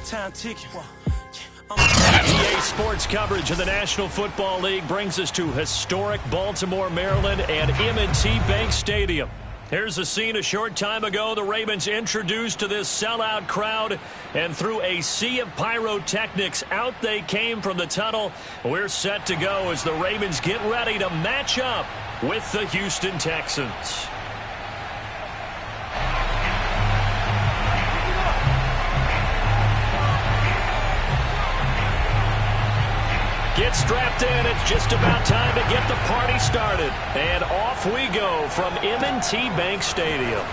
Time ticking. EA Sports coverage of the National Football League brings us to historic Baltimore, Maryland and M&T Bank Stadium. Here's a scene a short time ago. The Ravens introduced to this sellout crowd, and through a sea of pyrotechnics, out they came from the tunnel. We're set to go as the Ravens get ready to match up with the Houston Texans. Get strapped in. It's just about time to get the party started. And off we go from M&T Bank Stadium.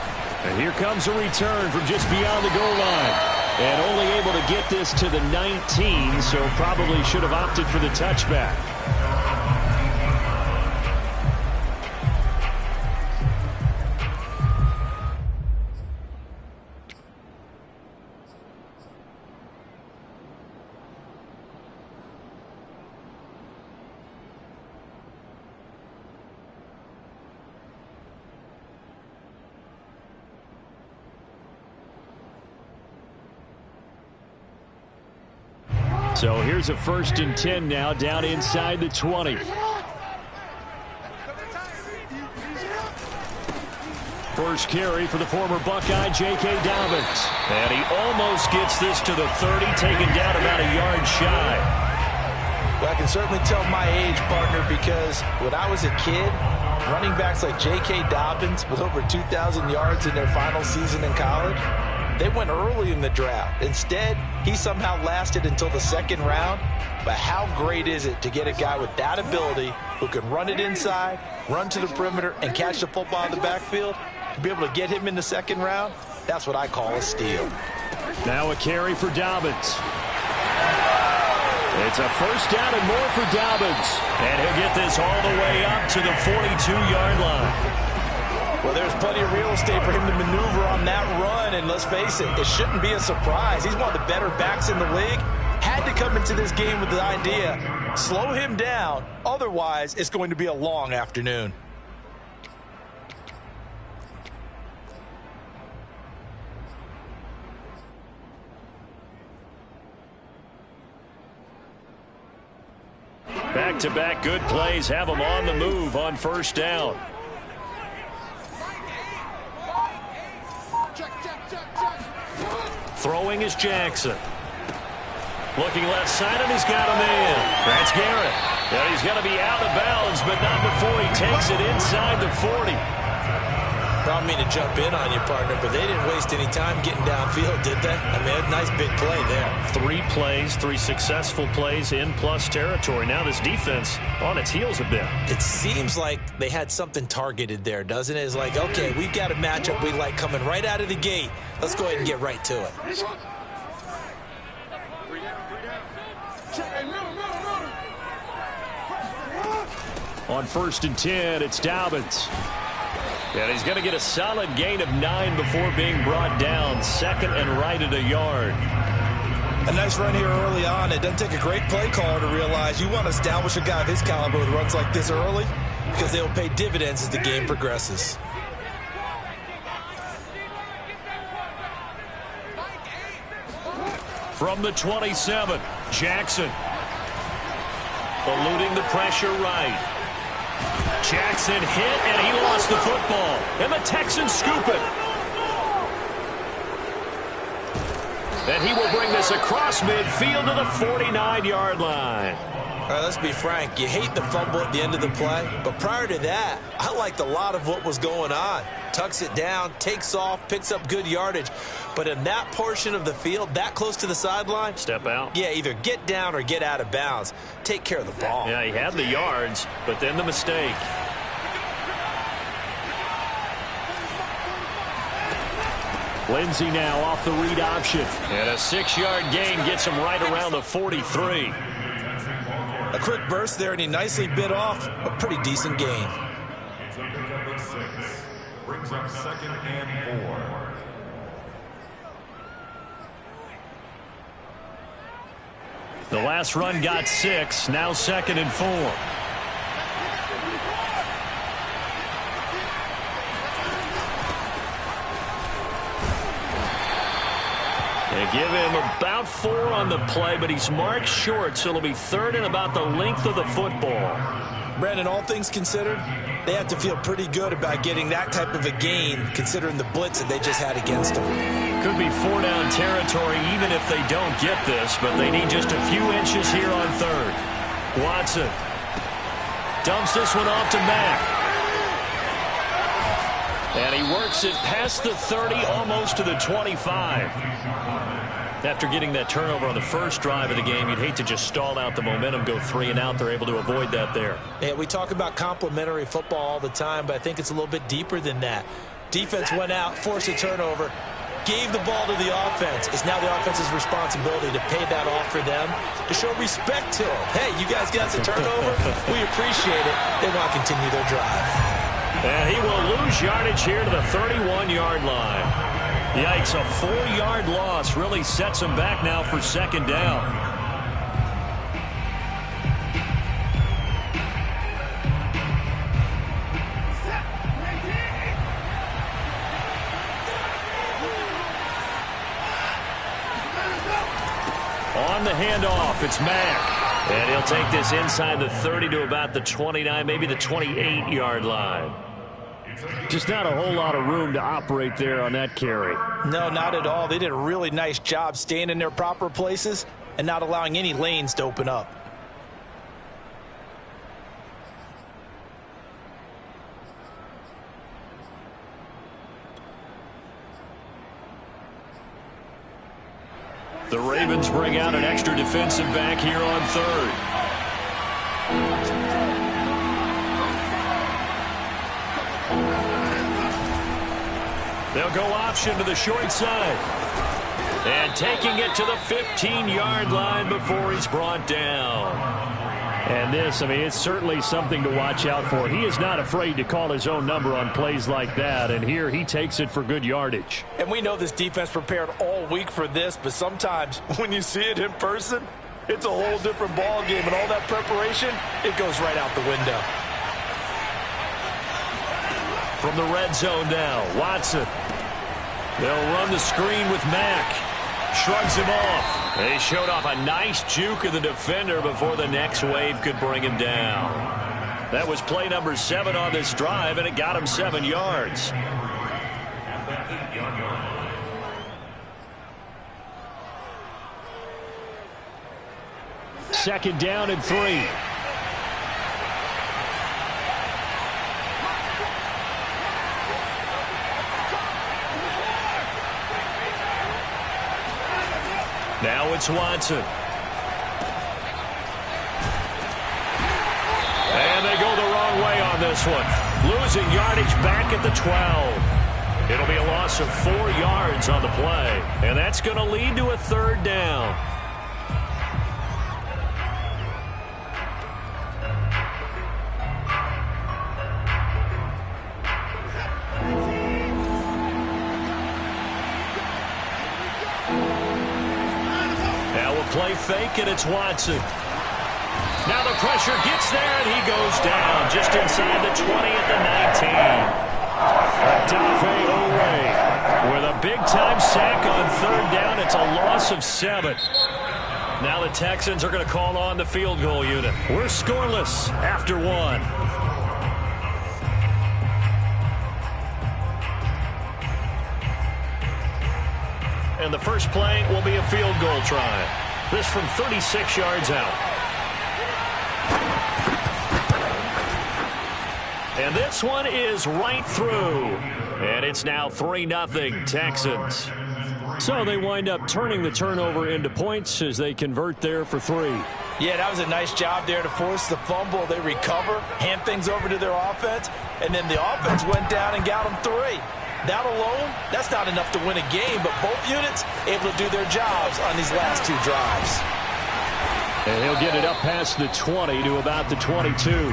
And here comes a return from just beyond the goal line. And only able to get this to the 19, so probably should have opted for the touchback. So here's a 1st and 10 now, down inside the 20. First carry for the former Buckeye, J.K. Dobbins. And he almost gets this to the 30, taken down about a yard shy. Well, I can certainly tell my age, partner, because when I was a kid, running backs like J.K. Dobbins with over 2,000 yards in their final season in college, they went early in the draft. Instead, he somehow lasted until the 2nd round. But how great is it to get a guy with that ability who can run it inside, run to the perimeter, and catch the football in the backfield? To be able to get him in the 2nd round, that's what I call a steal. Now a carry for Dobbins. It's a 1st down and more for Dobbins. And he'll get this all the way up to the 42-yard line. Well, there's plenty of real estate for him to maneuver on that run, and let's face it, it shouldn't be a surprise. He's one of the better backs in the league. Had to come into this game with the idea, slow him down, otherwise it's going to be a long afternoon. Back-to-back good plays have him on the move on 1st down. Throwing is Jackson. Looking left side, and he's got him in. That's Garrett. And he's going to be out of bounds, but not before he takes it inside the 40. I don't mean to jump in on you, partner, but they didn't waste any time getting downfield, did they? I mean, a nice big play there. 3 plays, 3 successful plays in plus territory. Now this defense on its heels a bit. It seems like they had something targeted there, doesn't it? It's like, okay, we've got a matchup we like coming right out of the gate. Let's go ahead and get right to it. On 1st and 10, it's Dobbins. And he's going to get a solid gain of 9 before being brought down. 2nd and right at a yard. A nice run here early on. It doesn't take a great play caller to realize you want to establish a guy of his caliber with runs like this early, because they will pay dividends as the game progresses. From the 27, Jackson. Eluding the pressure right. Jackson hit, and he lost the football. And the Texans scoop it. And he will bring this across midfield to the 49-yard line. All right, let's be frank. You hate the fumble at the end of the play, but prior to that, I liked a lot of what was going on. Tucks it down, takes off, picks up good yardage. But in that portion of the field, that close to the sideline, step out. Yeah, either get down or get out of bounds. Take care of the ball. Yeah, he had the yards, but then the mistake. Lindsey now off the read option. And a 6-yard gain gets him right around the 43. A quick burst there, and he nicely bit off a pretty decent gain. Brings up 2nd and 4. The last run got 6, now 2nd and 4. Give him about 4 on the play, but he's marked short, so it'll be 3rd and about the length of the football. Brandon, all things considered, they have to feel pretty good about getting that type of a gain, considering the blitz that they just had against them. Could be 4-down territory even if they don't get this, but they need just a few inches here on 3rd. Watson dumps this one off to Mack. And he works it past the 30, almost to the 25. After getting that turnover on the first drive of the game, you'd hate to just stall out the momentum, go 3 and out. They're able to avoid that there. Yeah, we talk about complementary football all the time, but I think it's a little bit deeper than that. Defense went out, forced a turnover, gave the ball to the offense. It's now the offense's responsibility to pay that off for them, to show respect to them. Hey, you guys got the turnover. We appreciate it. They want to continue their drive. And he will lose yardage here to the 31-yard line. Yikes, a 4-yard loss really sets him back now for 2nd down. On the handoff, it's Mack. And he'll take this inside the 30 to about the 29, maybe the 28-yard line. Just not a whole lot of room to operate there on that carry. No, not at all. They did a really nice job staying in their proper places and not allowing any lanes to open up. The Ravens bring out an extra defensive back here on 3rd. They'll go option to the short side. And taking it to the 15-yard line before he's brought down. And this, I mean, it's certainly something to watch out for. He is not afraid to call his own number on plays like that. And here he takes it for good yardage. And we know this defense prepared all week for this, but sometimes when you see it in person, it's a whole different ball game. And all that preparation, it goes right out the window. From the red zone now, Watson. They'll run the screen with Mack. Shrugs him off. They showed off a nice juke of the defender before the next wave could bring him down. That was play number 7 on this drive, and it got him 7 yards. Second down and 3. Now it's Watson. And they go the wrong way on this one. Losing yardage back at the 12. It'll be a loss of 4 yards on the play. And that's going to lead to a 3rd down. Play fake, and it's Watson. Now the pressure gets there, and he goes down just inside the 20 at the 19. Dafe Oweh with a big-time sack on 3rd down. It's a loss of 7. Now the Texans are going to call on the field goal unit. We're scoreless after 1. And the first play will be a field goal try. This from 36 yards out. And this one is right through. And it's now 3-0 Texans. So they wind up turning the turnover into points as they convert there for 3. Yeah, that was a nice job there to force the fumble. They recover, hand things over to their offense, and then the offense went down and got them 3. That alone, that's not enough to win a game, but both units able to do their jobs on these last 2 drives. And he'll get it up past the 20 to about the 22.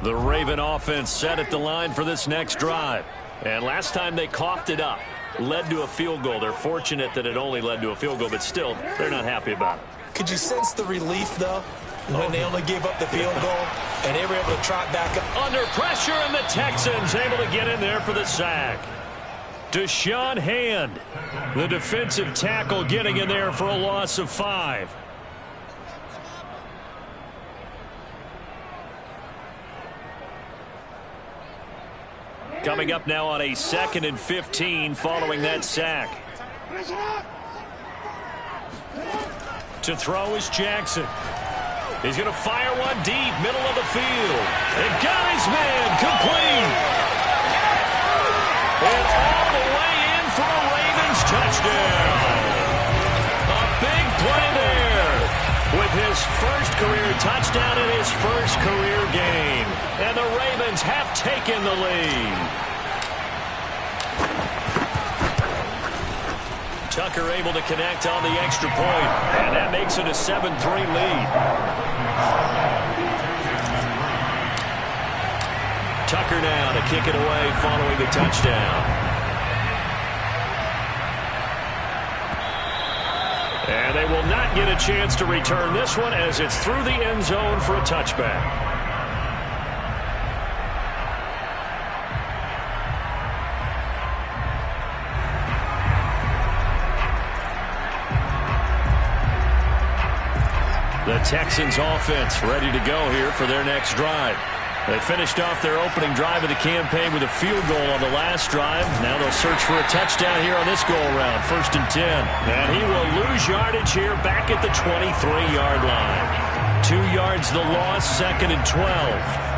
The Raven offense set at the line for this next drive. And last time they coughed it up, led to a field goal. They're fortunate that it only led to a field goal, but still, they're not happy about it. Could you sense the relief, though, when they only gave up the field goal and they were able to trot back up? Under pressure, and the Texans able to get in there for the sack. Deshaun Hand, the defensive tackle, getting in there for a loss of 5. Coming up now on a 2nd and 15 following that sack. To throw is Jackson. He's going to fire one deep, middle of the field. And got his man complete. And all the way in for a Ravens touchdown. A big play there with his first career touchdown in his first career game. And the Ravens have taken the lead. Tucker able to connect on the extra point, and that makes it a 7-3 lead. Tucker now to kick it away following the touchdown. And they will not get a chance to return this one as it's through the end zone for a touchback. The Texans offense ready to go here for their next drive. They finished off their opening drive of the campaign with a field goal on the last drive. Now they'll search for a touchdown here on this go-around, 1st and 10. And he will lose yardage here back at the 23-yard line. 2 yards the loss, 2nd and 12.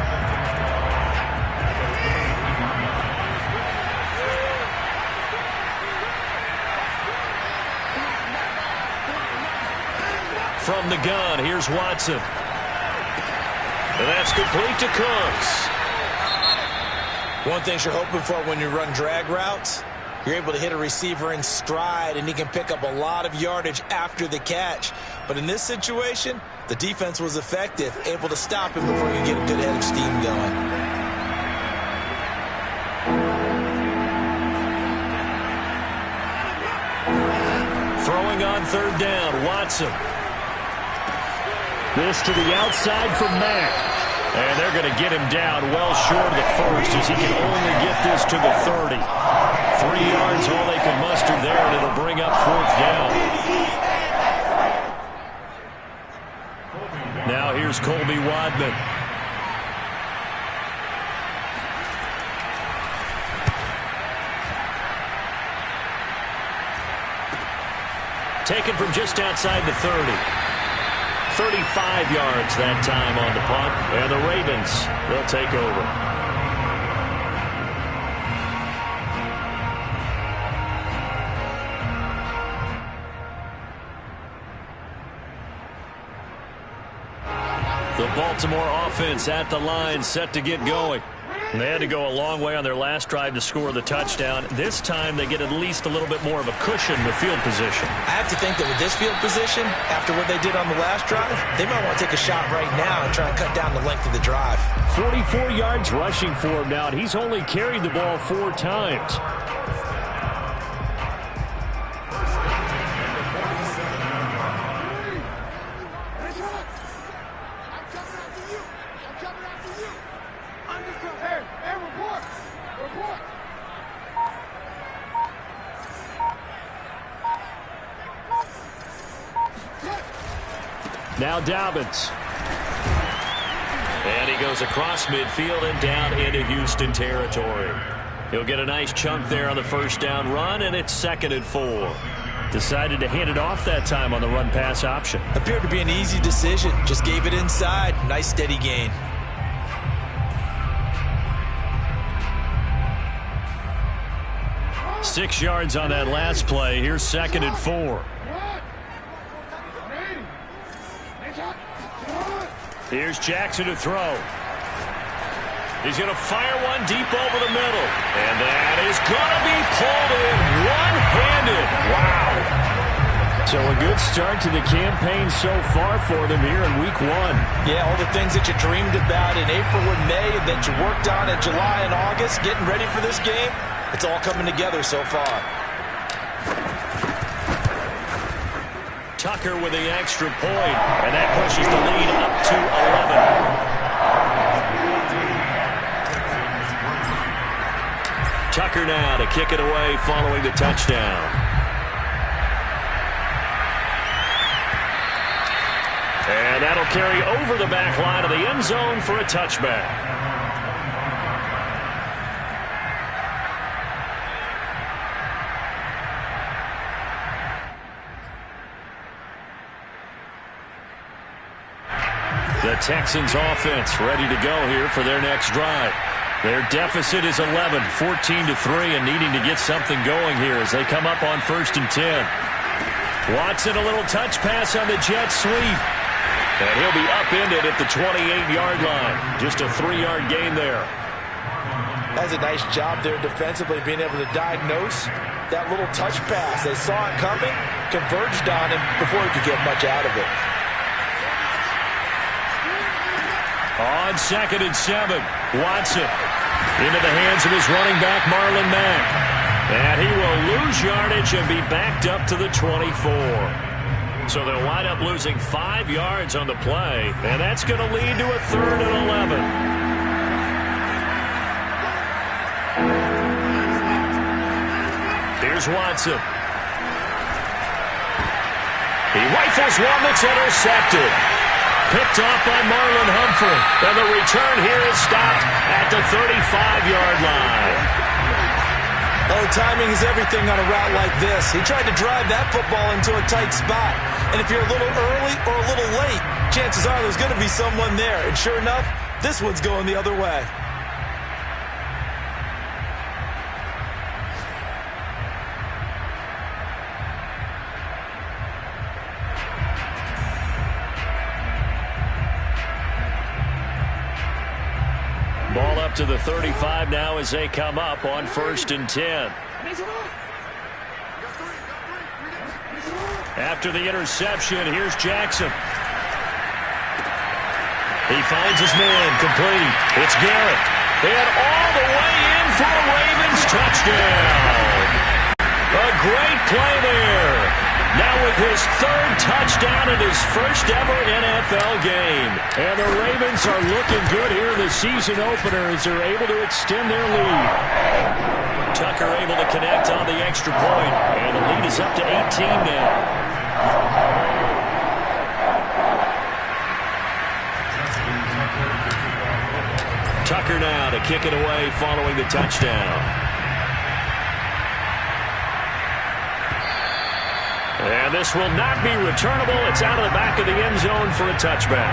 From the gun, here's Watson. And that's complete to Cooks. One thing you're hoping for when you run drag routes, you're able to hit a receiver in stride, and he can pick up a lot of yardage after the catch. But in this situation, the defense was effective, able to stop him before you get a good head of steam going. Throwing on 3rd down, Watson. This to the outside for Mack. And they're going to get him down well short of the first as he can only get this to the 30. 3 yards, all they can muster there, and it'll bring up 4th down. Now here's Colby Wadman. Taken from just outside the 30. 35 yards that time on the punt, and the Ravens, they'll take over. The Baltimore offense at the line, set to get going. And they had to go a long way on their last drive to score the touchdown. This time they get at least a little bit more of a cushion with field position. I have to think that with this field position, after what they did on the last drive, they might want to take a shot right now and try and cut down the length of the drive. 44 yards rushing for him now, and he's only carried the ball 4 times. Now Dobbins. And he goes across midfield and down into Houston territory. He'll get a nice chunk there on the 1st down run, and it's 2nd and 4. Decided to hand it off that time on the run-pass option. Appeared to be an easy decision. Just gave it inside. Nice steady gain. Six yards on that last play. Here's 2nd and 4. Here's Jackson to throw. He's going to fire one deep over the middle. And that is going to be pulled in one-handed. Wow. So a good start to the campaign so far for them here in week 1. Yeah, all the things that you dreamed about in April and May and that you worked on in July and August, getting ready for this game, it's all coming together so far. Tucker with the extra point, and that pushes the lead up to 11. Tucker now to kick it away following the touchdown. And that'll carry over the back line of the end zone for a touchback. The Texans offense ready to go here for their next drive. Their deficit is 11, 14-3, and needing to get something going here as they come up on 1st and 10. Watson, a little touch pass on the jet sweep. And he'll be upended at the 28-yard line. Just a 3-yard gain there. That's a nice job there defensively, being able to diagnose that little touch pass. They saw it coming, converged on him before he could get much out of it. On 2nd and 7, Watson into the hands of his running back, Marlon Mack. And he will lose yardage and be backed up to the 24. So they'll wind up losing 5 yards on the play, and that's going to lead to a 3rd and 11. Here's Watson. He rifles one that's intercepted. Picked off by Marlon Humphrey. And the return here is stopped at the 35-yard line. Oh, timing is everything on a route like this. He tried to drive that football into a tight spot. And if you're a little early or a little late, chances are there's going to be someone there. And sure enough, this one's going the other way. Ball up to the 35 now as they come up on 1st and 10. After the interception, here's Jackson. He finds his man, complete. It's Garrett. And all the way in for a Ravens touchdown. A great play there. Now with his 3rd touchdown in his first ever NFL game. And the Ravens are looking good here in the season opener as they're able to extend their lead. Tucker able to connect on the extra point. And the lead is up to 18 now. Tucker now to kick it away following the touchdown. And this will not be returnable. It's out of the back of the end zone for a touchback.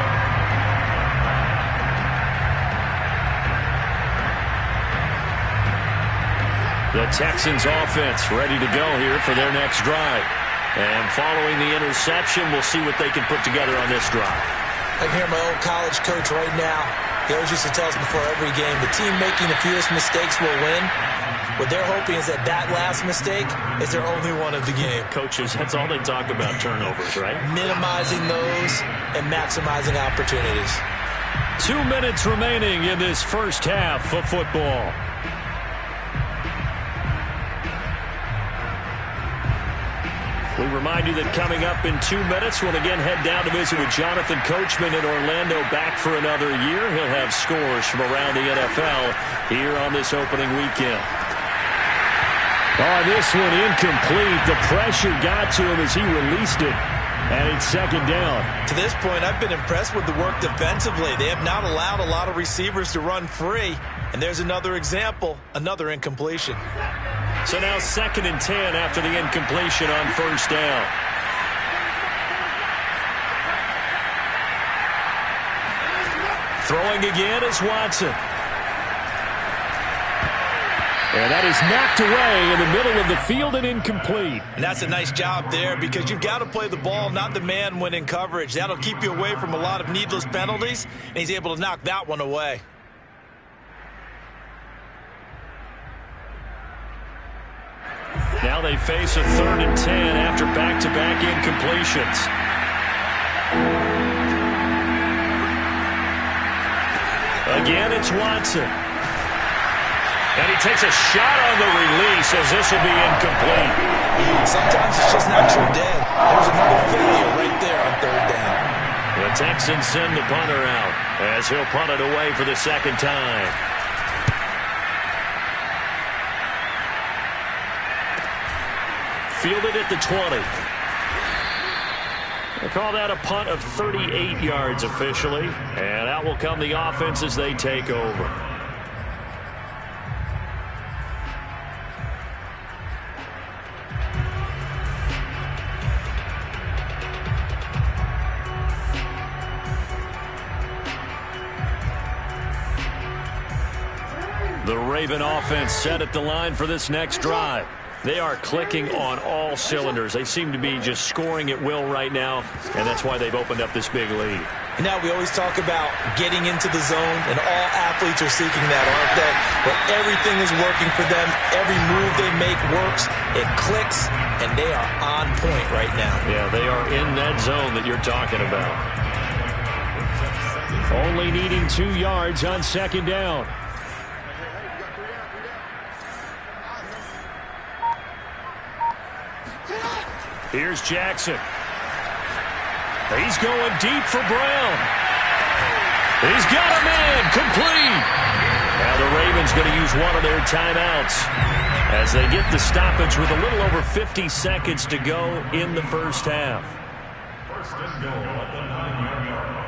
The Texans offense ready to go here for their next drive. And following the interception, we'll see what they can put together on this drive. I can hear my old college coach right now. He always used to tell us before every game, the team making the fewest mistakes will win. What they're hoping is that that last mistake is their only one of the game. Coaches, that's all they talk about, turnovers, right? Minimizing those and maximizing opportunities. 2 minutes remaining in this first half of football. We remind you that coming up in 2 minutes, we'll again head down to visit with Jonathan Coachman in Orlando, back for another year. He'll have scores from around the NFL here on this opening weekend. Oh, this one incomplete. The pressure got to him as he released it. And it's 2nd down. To this point, I've been impressed with the work defensively. They have not allowed a lot of receivers to run free. And there's another example, another incompletion. So now 2nd and 10 after the incompletion on 1st down. Throwing again is Watson. And that is knocked away in the middle of the field and incomplete. And that's a nice job there because you've got to play the ball, not the man when in coverage. That'll keep you away from a lot of needless penalties, and he's able to knock that one away. Now Now they face a 3rd and 10 after back-to-back incompletions. Again, it's Watson. And he takes a shot on the release as this will be incomplete. Sometimes it's just not your day. There's another failure right there on 3rd down. The Texans send the punter out as he'll punt it away for the 2nd time. Fielded at the 20. They call that a punt of 38 yards officially. And out will come the offense as they take over. The Raven offense set at the line for this next drive. They are clicking on all cylinders. They seem to be just scoring at will right now, and that's why they've opened up this big lead. Now, we always talk about getting into the zone, and all athletes are seeking that, aren't they? But everything is working for them. Every move they make works. It clicks, and they are on point right now. Yeah, they are in that zone that you're talking about. Only needing 2 yards on 2nd down. Here's Jackson. He's going deep for Brown. He's got him in. Complete. Now the Ravens going to use one of their timeouts as they get the stoppage with a little over 50 seconds to go in the first half. 1st and goal at the 9-yard line.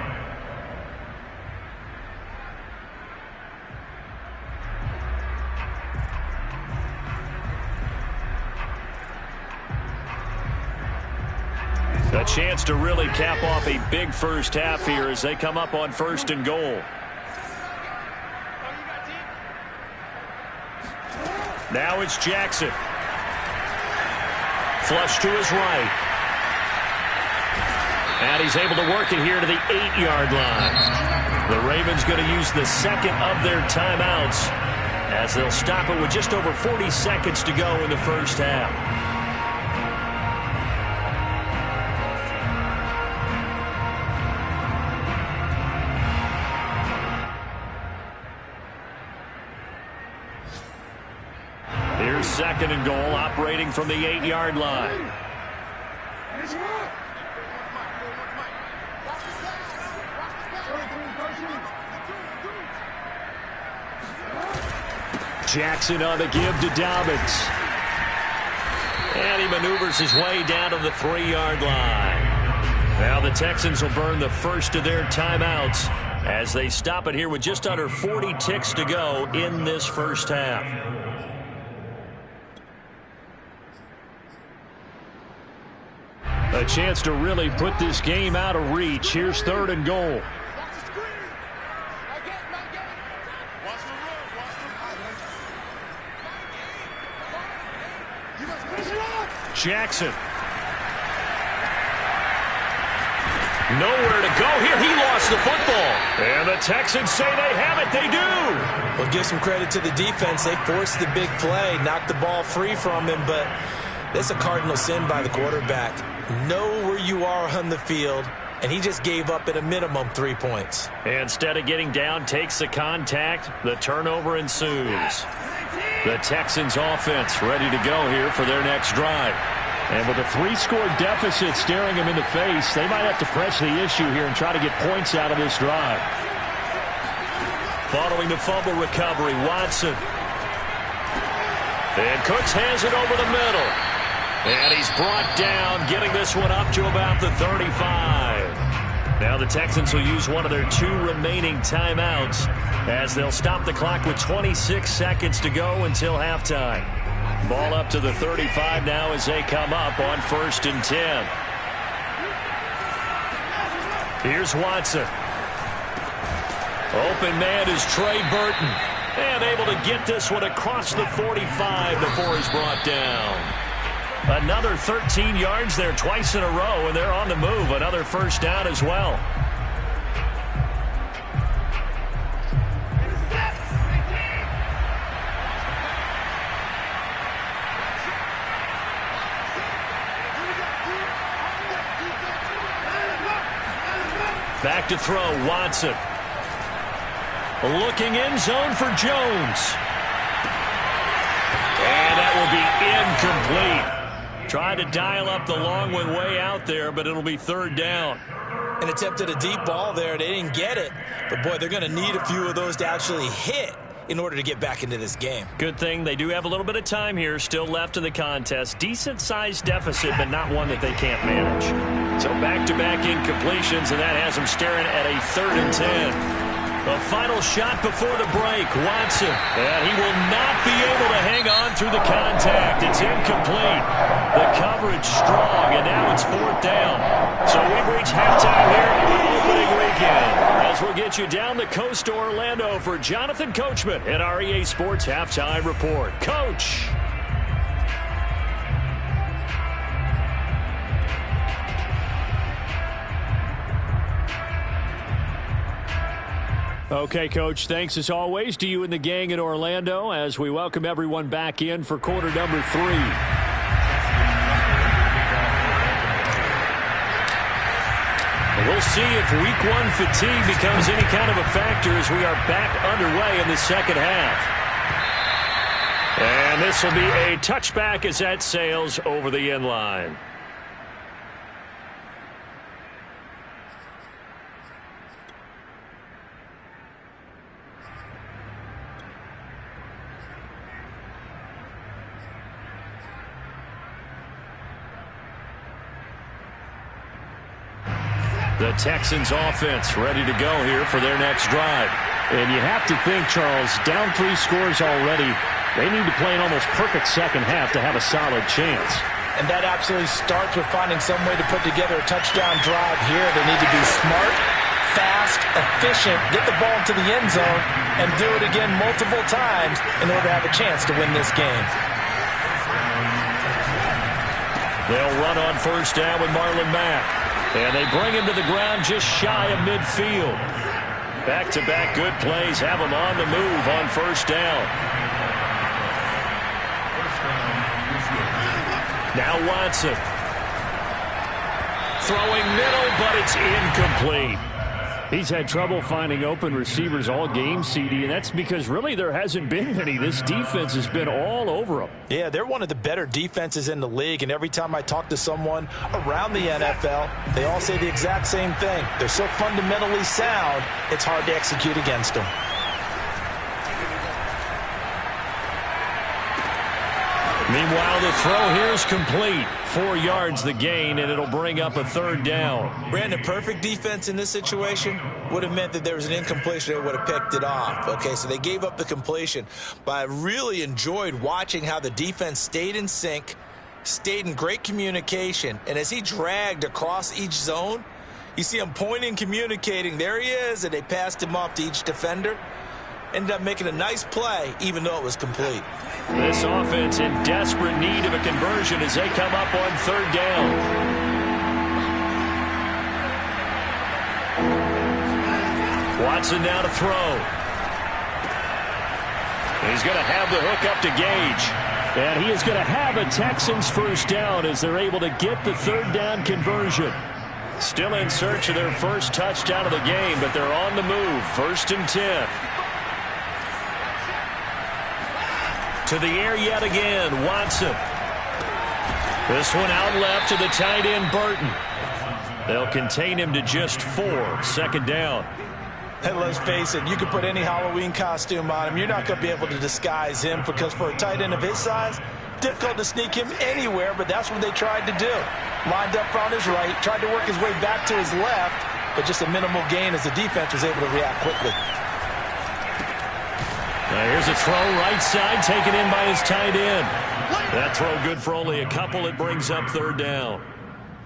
A chance to really cap off a big first half here as they come up on 1st and goal. Now it's Jackson. Flush to his right. And he's able to work it here to the 8-yard line. The Ravens going to use the 2nd of their timeouts as they'll stop it with just over 40 seconds to go in the first half. Here's 2nd and goal, operating from the 8-yard line. Jackson on the give to Dobbins. And he maneuvers his way down to the 3-yard line. Now the Texans will burn the first of their timeouts as they stop it here with just under 40 ticks to go in this first half. A chance to really put this game out of reach. Here's 3rd and goal. Jackson. Nowhere to go here. He lost the football. And the Texans say they have it. They do. Well, give some credit to the defense. They forced the big play, knocked the ball free from him, but that's a cardinal sin by the quarterback. Know where you are on the field, and he just gave up at a minimum 3 points. Instead of getting down, takes the contact. The turnover ensues. The Texans offense ready to go here for their next drive. And with a 3-score deficit staring them in the face, they might have to press the issue here and try to get points out of this drive. Following the fumble recovery, Watson. And Cooks has it over the middle. And he's brought down, getting this one up to about the 35. Now the Texans will use one of their 2 remaining timeouts as they'll stop the clock with 26 seconds to go until halftime. Ball up to the 35 now as they come up on 1st and 10. Here's Watson. Open man is Trey Burton. And able to get this one across the 45 before he's brought down. Another 13 yards there twice in a row, and they're on the move. Another first down as well. Back to throw, Watson. Looking in zone for Jones. And that will be incomplete. Tried to dial up the long one way out there, but it'll be third down. And attempted a deep ball there. They didn't get it. But, boy, they're going to need a few of those to actually hit in order to get back into this game. Good thing they do have a little bit of time here still left in the contest. Decent-sized deficit, but not one that they can't manage. So back-to-back incompletions, and that has them staring at a 3rd and 10. The final shot before the break, Watson. And he will not be able to hang on through the contact. It's incomplete. The coverage strong, and now it's 4th down. So we've reached halftime here on opening weekend. As we'll get you down the coast to Orlando for Jonathan Coachman at our EA Sports Halftime Report. Coach. Okay, Coach, thanks as always to you and the gang in Orlando as we welcome everyone back in for quarter number 3. We'll see if week 1 fatigue becomes any kind of a factor as we are back underway in the second half. And this will be a touchback as that sails over the end line. The Texans offense ready to go here for their next drive. And you have to think, Charles, down 3 scores already. They need to play an almost perfect second half to have a solid chance. And that absolutely starts with finding some way to put together a touchdown drive here. They need to be smart, fast, efficient, get the ball to the end zone, and do it again multiple times in order to have a chance to win this game. They'll run on first down with Marlon Mack. And they bring him to the ground just shy of midfield. Back-to-back good plays have him on the move on first down. Now Watson. Throwing middle, but it's incomplete. He's had trouble finding open receivers all game, CD, and that's because really there hasn't been many. This defense has been all over them. Yeah, they're one of the better defenses in the league, and every time I talk to someone around the NFL, they all say the exact same thing. They're so fundamentally sound, it's hard to execute against them. Meanwhile, the throw here is complete. 4 yards the gain, and it'll bring up a 3rd down. Brandon, perfect defense in this situation would have meant that there was an incompletion. They would have picked it off. Okay, so they gave up the completion. But I really enjoyed watching how the defense stayed in sync, stayed in great communication. And as he dragged across each zone, you see him pointing, communicating. There he is, and they passed him off to each defender. Ended up making a nice play, even though it was complete. This offense in desperate need of a conversion as they come up on 3rd down. Watson now to throw. He's going to have the hook up to Gage. And he is going to have a Texans first down as they're able to get the 3rd down conversion. Still in search of their first touchdown of the game, but they're on the move. 1st and 10. To the air yet again, Watson. This one out left to the tight end, Burton. They'll contain him to just 4. 2nd down. And let's face it, you can put any Halloween costume on him. You're not going to be able to disguise him because for a tight end of his size, difficult to sneak him anywhere, but that's what they tried to do. Lined up on his right, tried to work his way back to his left, but just a minimal gain as the defense was able to react quickly. Now here's a throw right side taken in by his tight end. That throw good for only a couple. It brings up 3rd down.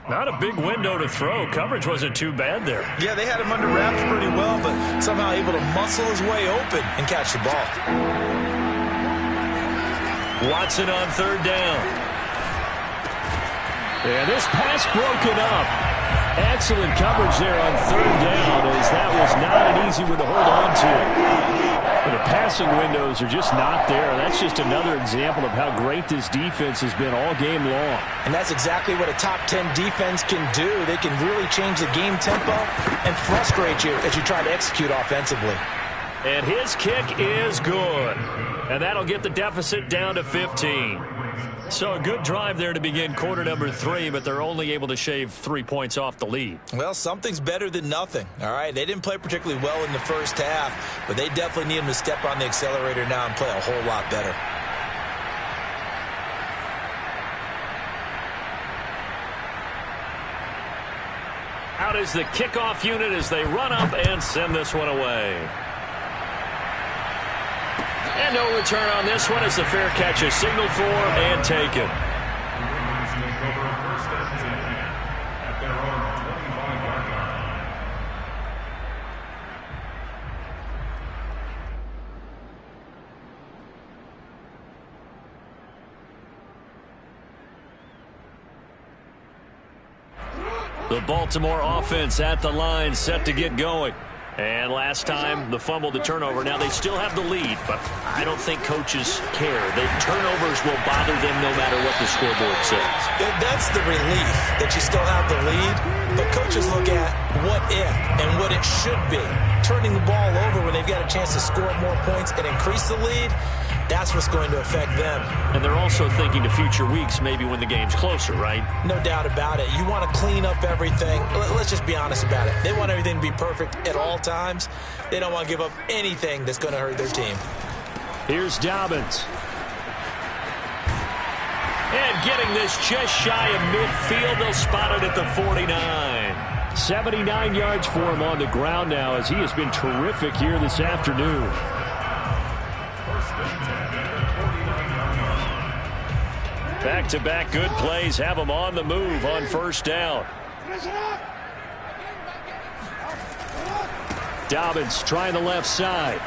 Not a big window to throw. Coverage wasn't too bad there. Yeah, they had him under wraps pretty well, but somehow able to muscle his way open and catch the ball. Watson on 3rd down. And this pass broken up. Excellent coverage there on third down, as that was not an easy one to hold on to. But the passing windows are just not there. That's just another example of how great this defense has been all game long. And that's exactly what a top 10 defense can do. They can really change the game tempo and frustrate you as you try to execute offensively. And his kick is good. And that'll get the deficit down to 15. So a good drive there to begin quarter number 3, but they're only able to shave 3 points off the lead. Well, something's better than nothing, all right? They didn't play particularly well in the first half, but they definitely need them to step on the accelerator now and play a whole lot better. Out is the kickoff unit as they run up and send this one away. And no return on this one as the fair catch is signaled for and taken. The Baltimore offense at the line, set to get going. And last time, the fumble, the turnover. Now, they still have the lead, but I don't think coaches care. The turnovers will bother them no matter what the scoreboard says. That's the relief that you still have the lead, but coaches look at what if and what it should be. Turning the ball over when they've got a chance to score more points and increase the lead, that's what's going to affect them. And they're also thinking to future weeks, maybe when the game's closer, right? No doubt about it. You want to clean up everything. Let's just be honest about it. They want everything to be perfect at all times. They don't want to give up anything that's going to hurt their team. Here's Dobbins. And getting this just shy of midfield. They'll spot it at the 49. 79 yards for him on the ground now, as he has been terrific here this afternoon. Back-to-back good plays have him on the move on first down. Dobbins trying the left side.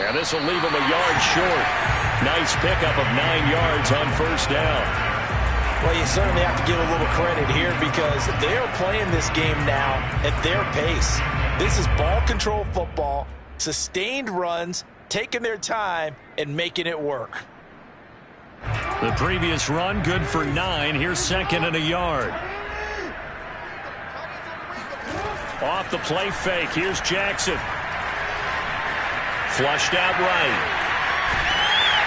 And this will leave him a yard short. Nice pickup of 9 yards on first down. Well, you certainly have to give a little credit here because they're playing this game now at their pace. This is ball control football, sustained runs, taking their time, and making it work. The previous run, good for 9. Here's second and a yard. Off the play fake. Here's Jackson. Flushed out right.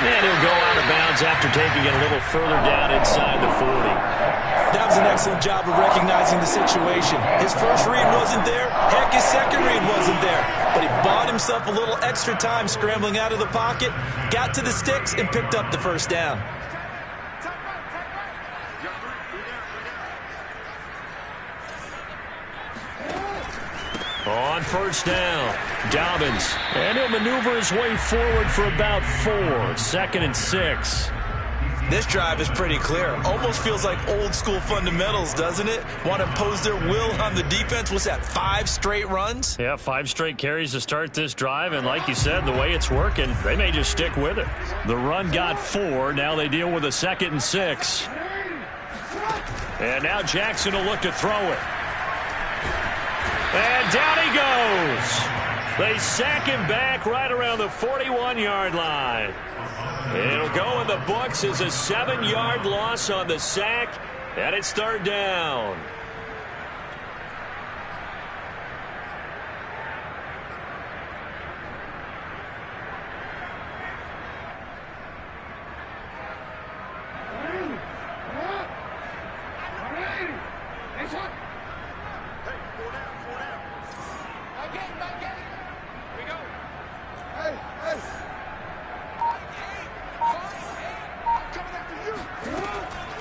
And he'll go out of bounds after taking it a little further down inside the 40. That was an excellent job of recognizing the situation. His first read wasn't there. Heck, his second read wasn't there. But he bought himself a little extra time scrambling out of the pocket, got to the sticks, and picked up the first down. On first down, Dobbins. And he'll maneuver his way forward for about 4. Second and 6. This drive is pretty clear. Almost feels like old school fundamentals, doesn't it? Want to impose their will on the defense. What's that, 5 straight runs? Yeah, 5 straight carries to start this drive. And like you said, the way it's working, they may just stick with it. The run got 4. Now they deal with a second and 6. And now Jackson will look to throw it. And down he goes. They sack him back right around the 41-yard line. It'll go in the books as a 7-yard loss on the sack, and it's third down.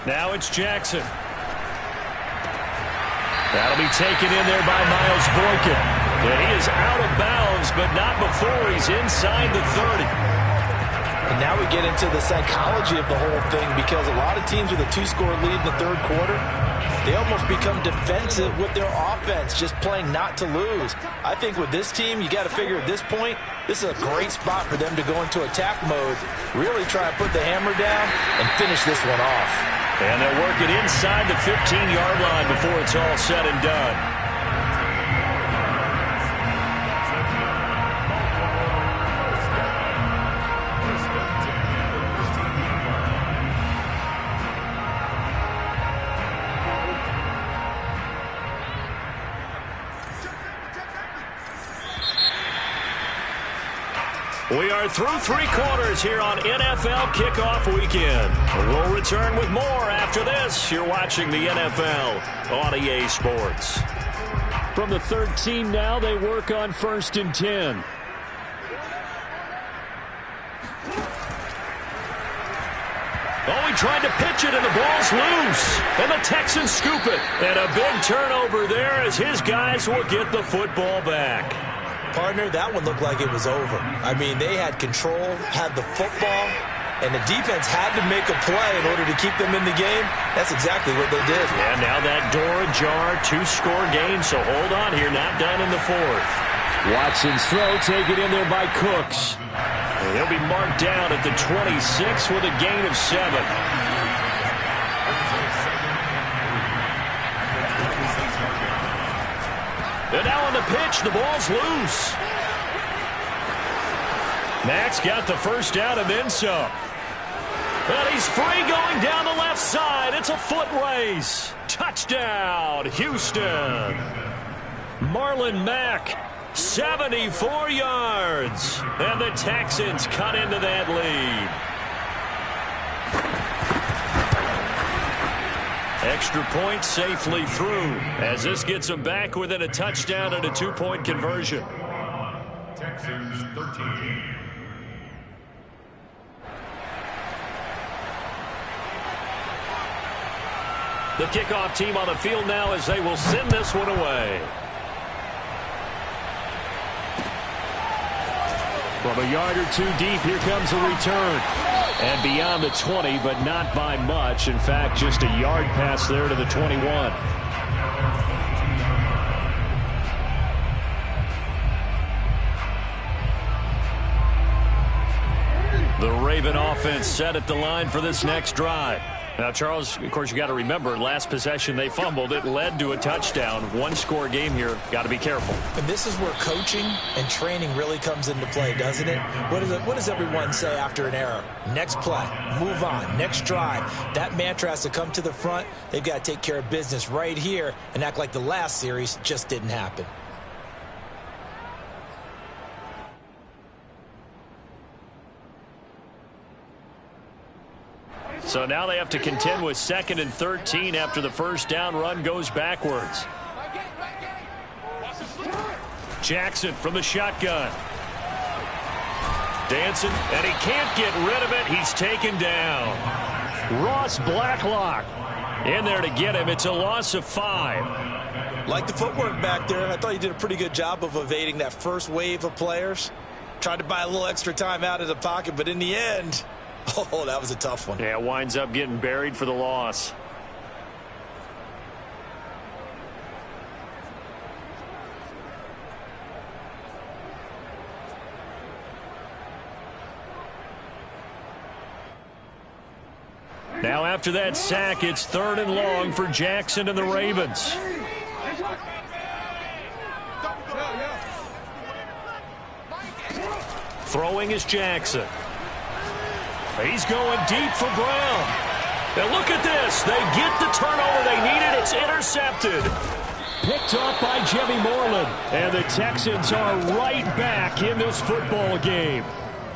Now it's Jackson. That'll be taken in there by Miles Boykin. And he is out of bounds, but not before he's inside the 30. And now we get into the psychology of the whole thing because a lot of teams with a 2-score lead in the third quarter, they almost become defensive with their offense, just playing not to lose. I think with this team, you got to figure at this point, this is a great spot for them to go into attack mode, really try to put the hammer down and finish this one off. And they'll work it inside the 15-yard line before it's all said and done. We are through 3 quarters here on NFL Kickoff Weekend. We'll return with more after this. You're watching the NFL on EA Sports. From the 13 now, they work on 1st and 10. Oh, he tried to pitch it, and the ball's loose. And the Texans scoop it. And a big turnover there as his guys will get the football back. Partner, that one looked like it was over. I mean, they had control, had the football, and the defense had to make a play in order to keep them in the game. That's exactly what they did. Yeah, now that door ajar, 2-score game, so hold on here, not done in the 4th. Watson's throw taken in there by Cooks. And he'll be marked down at the 26 with a gain of 7. And now on the pitch, the ball's loose. Max got the first down and then some. And he's free going down the left side. It's a foot race. Touchdown, Houston. Marlon Mack, 74 yards. And the Texans cut into that lead. Extra point safely through as this gets them back within a touchdown and a 2-point conversion. Texans 13. The kickoff team on the field now as they will send this one away. From a yard or 2 deep, here comes a return. And beyond the 20, but not by much. In fact, just a yard pass there to the 21. The Raven offense set at the line for this next drive. Now, Charles, of course, you got to remember, last possession they fumbled. It led to a touchdown. 1-score game here. Got to be careful. And this is where coaching and training really comes into play, doesn't it? What does everyone say after an error? Next play, move on, next drive. That mantra has to come to the front. They've got to take care of business right here and act like the last series just didn't happen. So now they have to contend with 2nd and 13 after the first down run goes backwards. Jackson from the shotgun. Dancing, and he can't get rid of it. He's taken down. Ross Blacklock in there to get him. It's a loss of 5. Like the footwork back there, I thought he did a pretty good job of evading that first wave of players. Tried to buy a little extra time out of the pocket, but in the end, oh, that was a tough one. Yeah, winds up getting buried for the loss. Now after that sack, it's 3rd and long for Jackson and the Ravens. Throwing is Jackson. He's going deep for Brown. Now look at this. They get the turnover they needed. It's intercepted. Picked up by Jimmy Moreland. And the Texans are right back in this football game.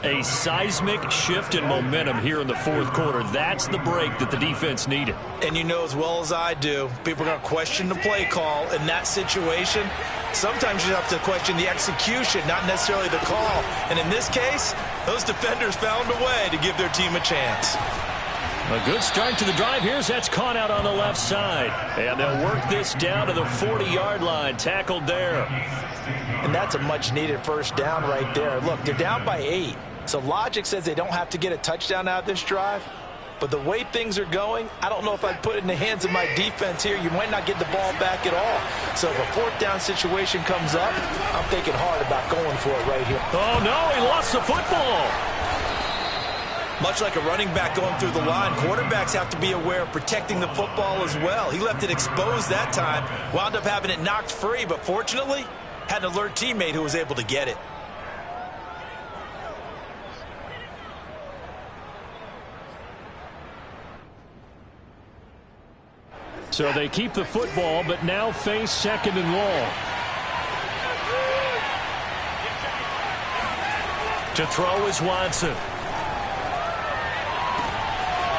A seismic shift in momentum here in the 4th quarter. That's the break that the defense needed. And you know as well as I do, people are going to question the play call in that situation. Sometimes you have to question the execution, not necessarily the call. And in this case, those defenders found a way to give their team a chance. A good start to the drive. Here's that's caught out on the left side. And they'll work this down to the 40-yard line. Tackled there. And that's a much-needed first down right there. Look, they're down by 8. So logic says they don't have to get a touchdown out of this drive. But the way things are going, I don't know if I'd put it in the hands of my defense here. You might not get the ball back at all. So if a 4th down situation comes up, I'm thinking hard about going for it right here. Oh, no, he lost the football. Much like a running back going through the line, quarterbacks have to be aware of protecting the football as well. He left it exposed that time, wound up having it knocked free, but fortunately, had an alert teammate who was able to get it. So they keep the football, but now face 2nd and long. To throw is Watson.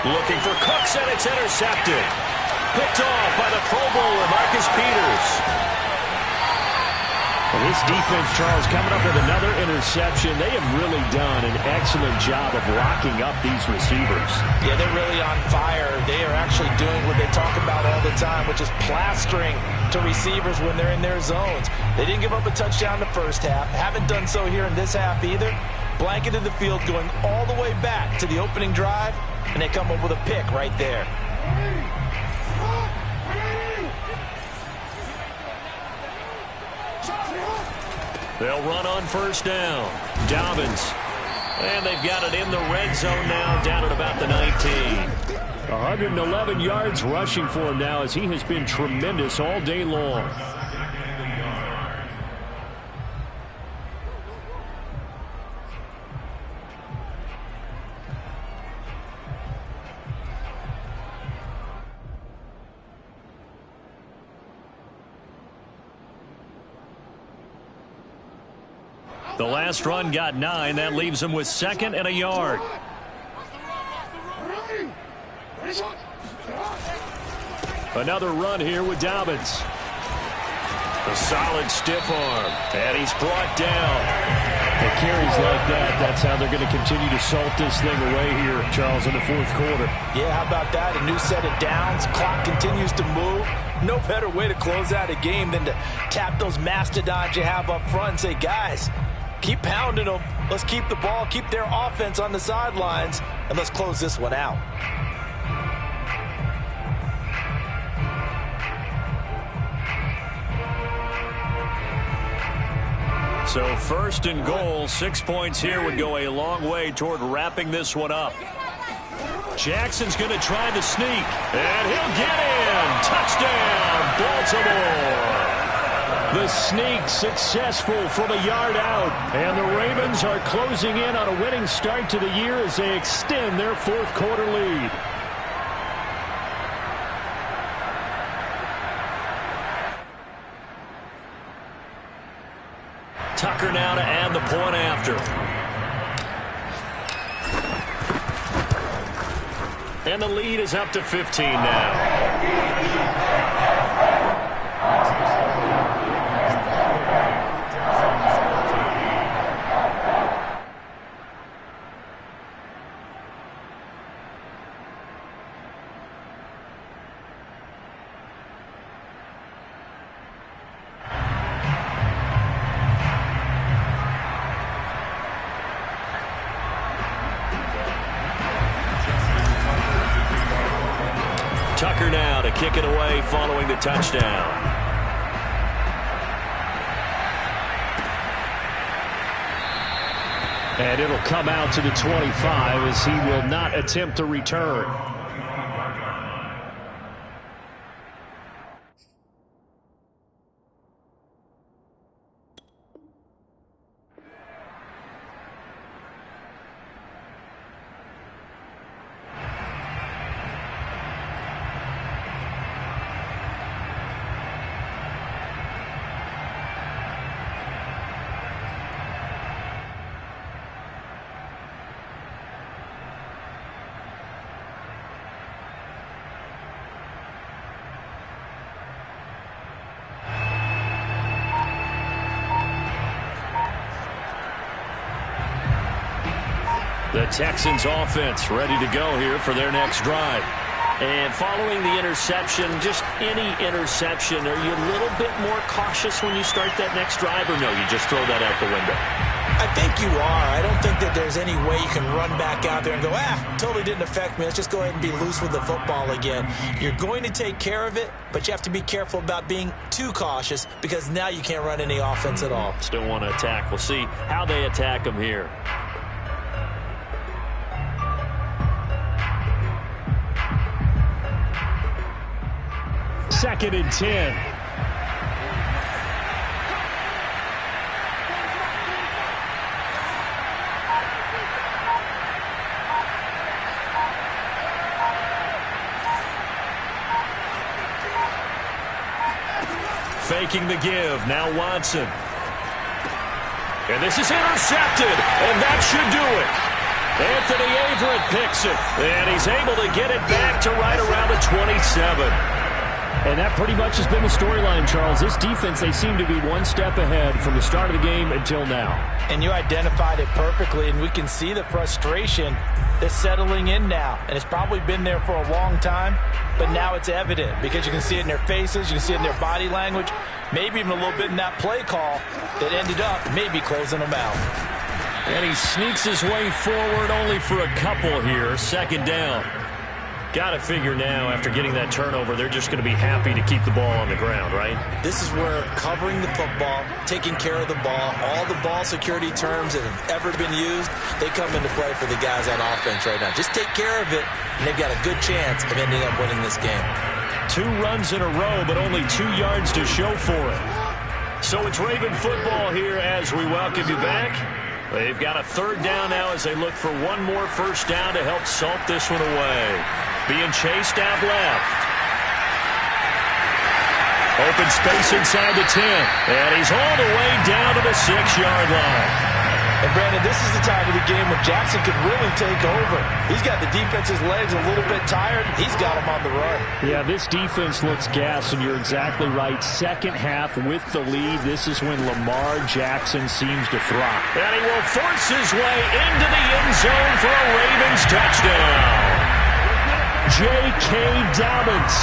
Looking for Cooks, and it's intercepted. Picked off by the Pro Bowler, Marcus Peters. Well, this defense, Charles, coming up with another interception. They have really done an excellent job of locking up these receivers. Yeah, they're really on fire. They are actually doing what they talk about all the time, which is plastering to receivers when they're in their zones. They didn't give up a touchdown the first half. Haven't done so here in this half either. Blanketed the field going all the way back to the opening drive, and they come up with a pick right there. They'll run on 1st down. Dobbins. And they've got it in the red zone now, down at about the 19. 111 yards rushing for him now, as he has been tremendous all day long. The last run got 9. That leaves him with 2nd and a yard. Another run here with Dobbins. A solid stiff arm. And he's brought down. The carries like that, that's how they're going to continue to salt this thing away here, Charles, in the 4th quarter. Yeah, how about that? A new set of downs. Clock continues to move. No better way to close out a game than to tap those mastodons you have up front and say, guys, keep pounding them. Let's keep the ball, keep their offense on the sidelines, and let's close this one out. So 1st and goal, 6 points here would go a long way toward wrapping this one up. Jackson's going to try the sneak, and he'll get in. Touchdown, Baltimore. The sneak successful from a yard out, and the Ravens are closing in on a winning start to the year as they extend their 4th quarter lead. Tucker now to add the point after. And the lead is up to 15 now. Tucker now to kick it away following the touchdown. And it'll come out to the 25 as he will not attempt to return. The Texans offense ready to go here for their next drive. And following the interception, just any interception, are you a little bit more cautious when you start that next drive, or no, you just throw that out the window? I think you are. I don't think that there's any way you can run back out there and go, totally didn't affect me. Let's just go ahead and be loose with the football again. You're going to take care of it, but you have to be careful about being too cautious because now you can't run any offense at all. Still want to attack. We'll see how they attack them here. 2nd and 10. Faking the give. Now Watson. And this is intercepted. And that should do it. Anthony Averett picks it. And he's able to get it back to right around the 27. And that pretty much has been the storyline, Charles. This defense, they seem to be one step ahead from the start of the game until now. And you identified it perfectly, and we can see the frustration that's settling in now. And it's probably been there for a long time, but now it's evident because you can see it in their faces, you can see it in their body language, maybe even a little bit in that play call that ended up maybe closing them out. And he sneaks his way forward only for a couple here. 2nd down. Got to figure now, after getting that turnover, they're just going to be happy to keep the ball on the ground, right? This is where covering the football, taking care of the ball, all the ball security terms that have ever been used, they come into play for the guys on offense right now. Just take care of it, and they've got a good chance of ending up winning this game. 2 runs in a row, but only 2 yards to show for it. So it's Raven football here as we welcome you back. They've got a 3rd down now as they look for one more 1st down to help salt this one away. Being chased out left. Open space inside the 10. And he's all the way down to the 6-yard line. And, Brandon, this is the time of the game when Jackson could really take over. He's got the defense's legs a little bit tired. He's got him on the run. Yeah, this defense looks gassed, and you're exactly right. 2nd half with the lead. This is when Lamar Jackson seems to thrive. And he will force his way into the end zone for a Ravens touchdown. J.K. Dobbins.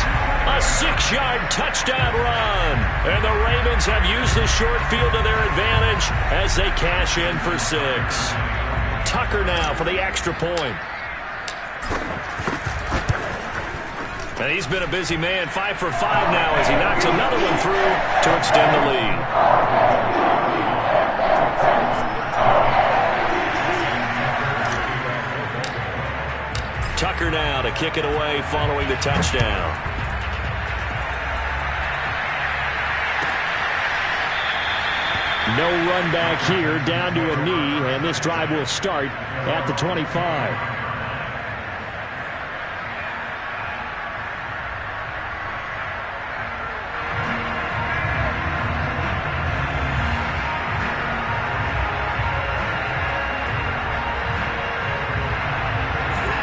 A 6-yard touchdown run. And the Ravens have used the short field to their advantage as they cash in for 6. Tucker now for the extra point. And he's been a busy man. 5 for 5 now as he knocks another one through to extend the lead. Tucker now to kick it away following the touchdown. No run back here, down to a knee, and this drive will start at the 25.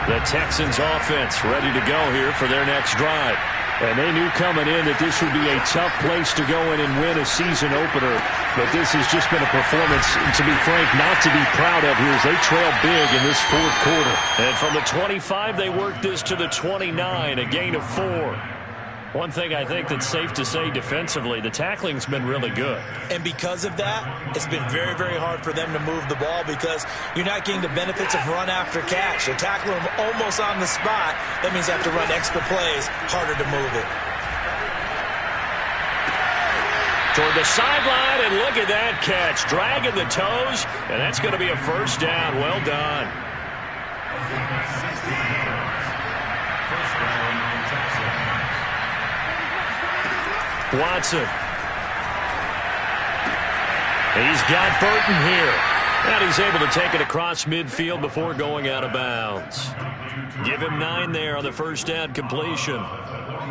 The Texans offense ready to go here for their next drive. And they knew coming in that this would be a tough place to go in and win a season opener. But this has just been a performance, to be frank, not to be proud of here as they trail big in this 4th quarter. And from the 25, they work this to the 29, a gain of 4. One thing I think that's safe to say defensively, the tackling's been really good. And because of that, it's been very, very hard for them to move the ball because you're not getting the benefits of run after catch. You're tackling them almost on the spot. That means you have to run extra plays, harder to move it. Toward the sideline, and look at that catch. Dragging the toes, and that's going to be a 1st down. Well done. Watson. He's got Burton here. And he's able to take it across midfield before going out of bounds. Give him 9 there on the 1st down completion.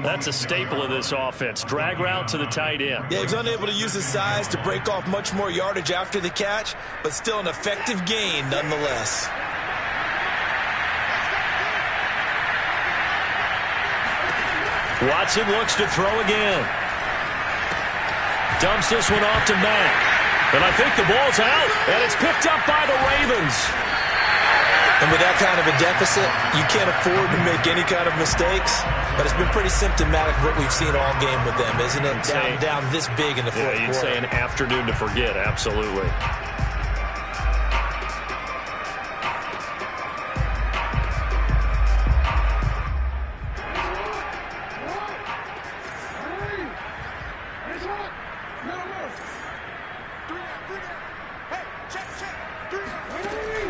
That's a staple of this offense. Drag route to the tight end. Yeah, he's unable to use his size to break off much more yardage after the catch, but still an effective gain nonetheless. Watson looks to throw again. Dumps this one off to Mack. And I think the ball's out, and it's picked up by the Ravens. And with that kind of a deficit, you can't afford to make any kind of mistakes. But it's been pretty symptomatic of what we've seen all game with them, isn't it? Down this big in the 4th quarter. You'd say an afternoon to forget, absolutely.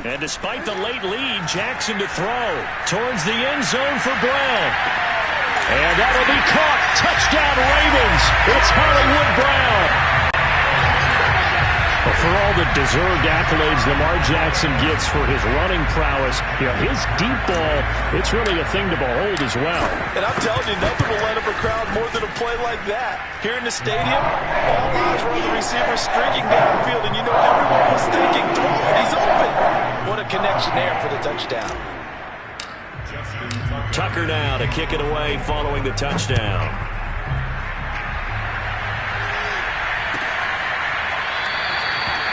And despite the late lead, Jackson to throw towards the end zone for Brown. And that'll be caught. Touchdown, Ravens. It's Hollywood Brown. For all the deserved accolades Lamar Jackson gets for his running prowess, his deep ball, it's really a thing to behold as well. And I'm telling you, nothing will light up a crowd more than a play like that. Here in the stadium, all eyes were on the receiver streaking downfield, and everyone was thinking, throw it, he's open. What a connection there for the touchdown. Tucker now to kick it away following the touchdown.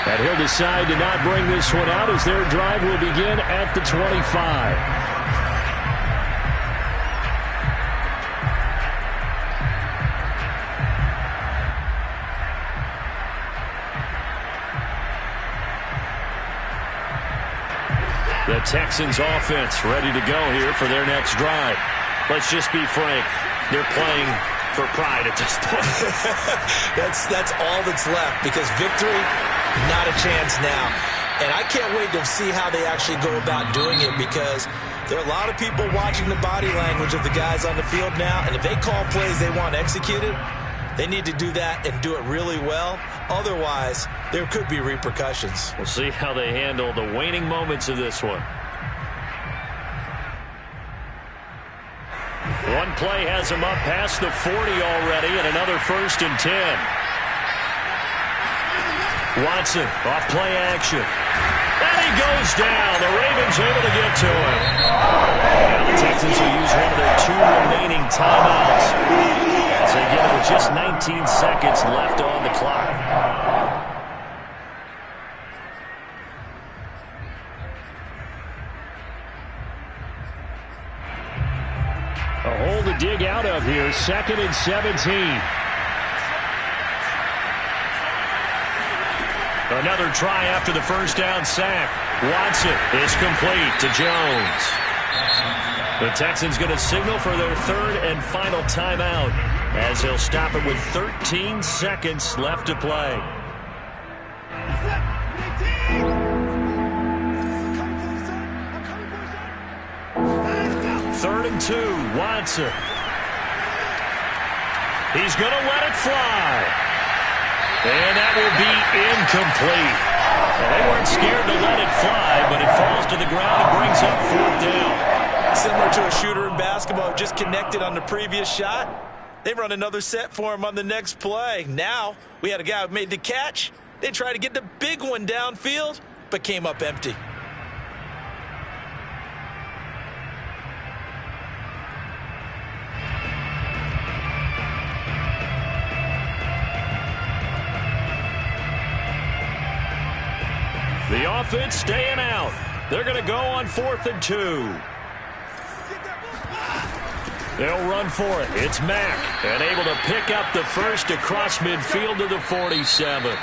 And he'll decide to not bring this one out as their drive will begin at the 25. The Texans offense ready to go here for their next drive. Let's just be frank. They're playing for pride at this point. That's all that's left, because victory, not a chance now. And I can't wait to see how they actually go about doing it, because there are a lot of people watching the body language of the guys on the field now, and if they call plays they want executed, they need to do that and do it really well. Otherwise, there could be repercussions. We'll see how they handle the waning moments of this one. One play has him up past the 40 already, and another 1st and 10. Watson off play action. And he goes down. The Ravens able to get to him. Now the Texans will use one of their 2 remaining timeouts as they get it with just 19 seconds left on the clock. A hole to dig out of here. 2nd and 17. Another try after the first down sack. Watson is complete to Jones. The Texans going to signal for their 3rd and final timeout as they'll stop it with 13 seconds left to play. Third and 2, Watson. He's going to let it fly. And that will be incomplete. Well, they weren't scared to let it fly, but it falls to the ground and brings up 4th down. Similar to a shooter in basketball who just connected on the previous shot. They run another set for him on the next play. Now, we had a guy who made the catch. They tried to get the big one downfield, but came up empty. The offense staying out. They're going to go on 4th and 2. They'll run for it. It's Mack, and able to pick up the first across midfield to the 47.